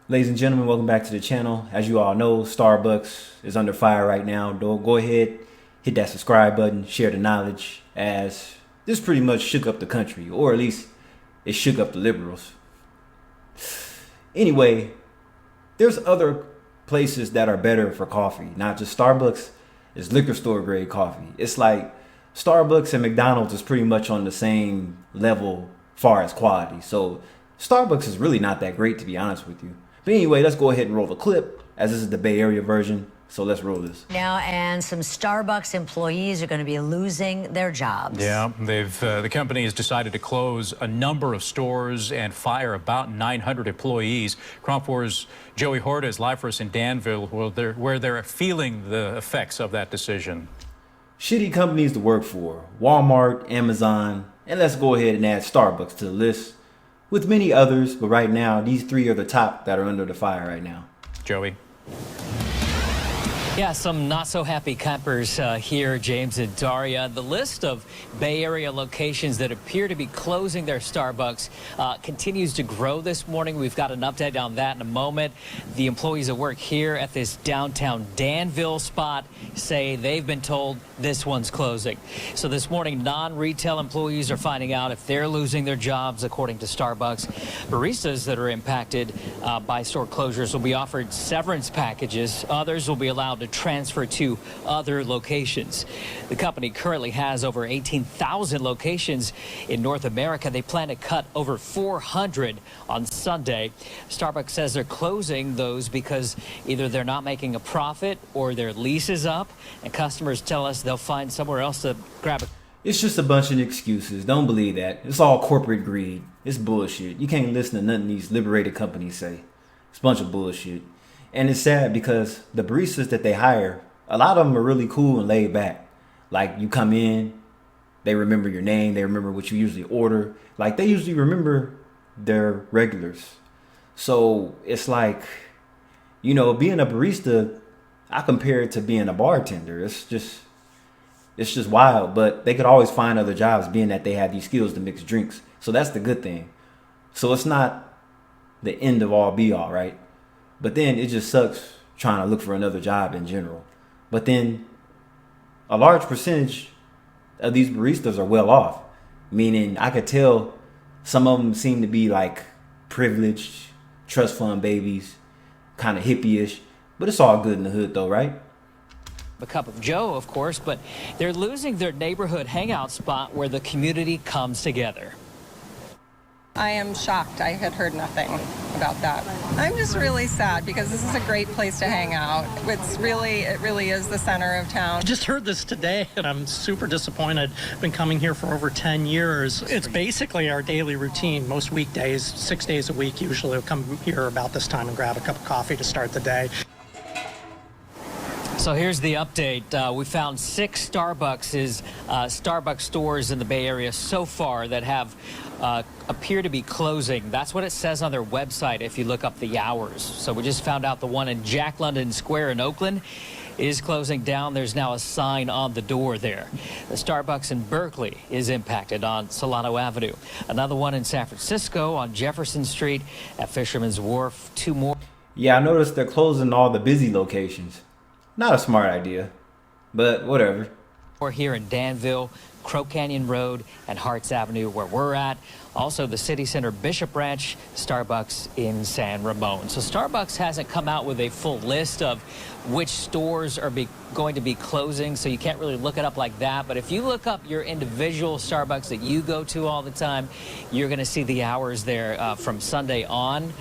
Ladies and gentlemen, welcome back to the channel. As you all know, Starbucks is under fire right now. Go ahead, hit that subscribe button, share the knowledge, as this pretty much shook up the country, or at least it shook up the liberals. Anyway, there's other places that are better for coffee, not just Starbucks. It's liquor store grade coffee. It's like Starbucks and McDonald's is pretty much on the same level far as quality. So Starbucks is really not that great, to be honest with you. But anyway, let's go ahead and roll the clip, as this is the Bay Area version. So let's roll this. Now, and some Starbucks employees are going to be losing their jobs. Yeah, the company has decided to close a number of stores and fire about 900 employees. KRON 4's Joey Horta is live for us in Danville, where they're feeling the effects of that decision. Shitty companies to work for: Walmart, Amazon, and let's go ahead and add Starbucks to the list, with many others, but right now these three are the top that are under the fire right now. Joey. Yeah, some not so happy campers here, James and Daria. The list of Bay Area locations that appear to be closing their Starbucks continues to grow this morning. We've got an update on that in a moment. The employees that work here at this downtown Danville spot say they've been told this one's closing. So this morning, non-retail employees are finding out if they're losing their jobs, according to Starbucks. Baristas that are impacted by store closures will be offered severance packages. Others will be allowed to transfer to other locations. The company currently has over 18,000 locations in North America. They plan to cut over 400 on Sunday. Starbucks says they're closing those because either they're not making a profit or their lease is up, and customers tell us they'll find somewhere else to grab it. It's just a bunch of excuses. Don't believe that. It's all corporate greed. It's bullshit. You can't listen to nothing these liberated companies say. It's a bunch of bullshit. And it's sad because the baristas that they hire, a lot of them are really cool and laid back. Like, you come in, they remember your name, they remember what you usually order. Like, they usually remember their regulars. So it's like, you know, being a barista, I compare it to being a bartender. It's just wild. But they could always find other jobs, being that they have these skills to mix drinks. So that's the good thing. So it's not the end of all be all, right? But then it just sucks trying to look for another job in general. But then a large percentage of these baristas are well off. Meaning, I could tell some of them seem to be like privileged, trust fund babies, kind of hippie-ish. But it's all good in the hood though, right? A cup of Joe, of course, but they're losing their neighborhood hangout spot where the community comes together. I am shocked. I had heard nothing about that. I'm just really sad because this is a great place to hang out. It really is the center of town. I just heard this today and I'm super disappointed. I've been coming here for over 10 years. It's basically our daily routine. Most weekdays, 6 days a week, usually we'll come here about this time and grab a cup of coffee to start the day. So here's the update. We found 6 Starbucks stores in the Bay Area so far that have appear to be closing. That's what it says on their website if you look up the hours. So we just found out the one in Jack London Square in Oakland is closing down. There's now a sign on the door there. The Starbucks in Berkeley is impacted on Solano Avenue. Another one in San Francisco on Jefferson Street at Fisherman's Wharf. 2 more. Yeah, I noticed they're closing all the busy locations. Not a smart idea, but whatever. We're here in Danville, Crow Canyon Road, and Harts Avenue, where we're at. Also, the City Center Bishop Branch, Starbucks in San Ramon. So Starbucks hasn't come out with a full list of which stores are going to be closing, so you can't really look it up like that. But if you look up your individual Starbucks that you go to all the time, you're going to see the hours there from Sunday on.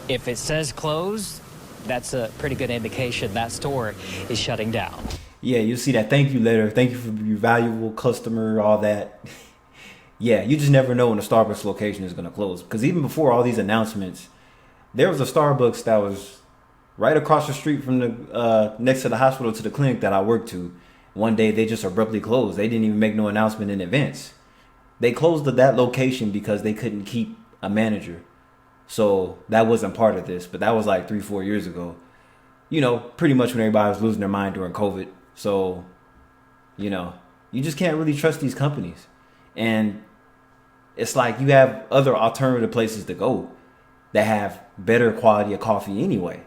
If it says closed, that's a pretty good indication that store is shutting down. Yeah, you see that thank you letter. Thank you for your valuable customer, all that. Yeah, you just never know when a Starbucks location is going to close. Because even before all these announcements, there was a Starbucks that was right across the street from the next to the hospital to the clinic that I worked to. One day they just abruptly closed. They didn't even make no announcement in advance. They closed that location because they couldn't keep a manager. So that wasn't part of this, but that was like 3-4 years ago. You know, pretty much when everybody was losing their mind during COVID. So, you know, you just can't really trust these companies. And it's like you have other alternative places to go. that have better quality of coffee anyway.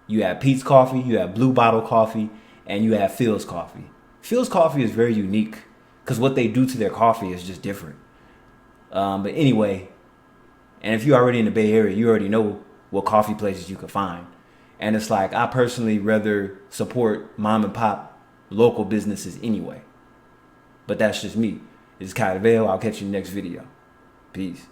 You have Peet's Coffee, you have Blue Bottle Coffee, and you have Philz Coffee. Philz Coffee is very unique because what they do to their coffee is just different. But anyway, and if you're already in the Bay Area, you already know what coffee places you can find. And it's like, I personally rather support mom and pop local businesses anyway. But that's just me. This is Kai DeVale. I'll catch you in the next video. Peace.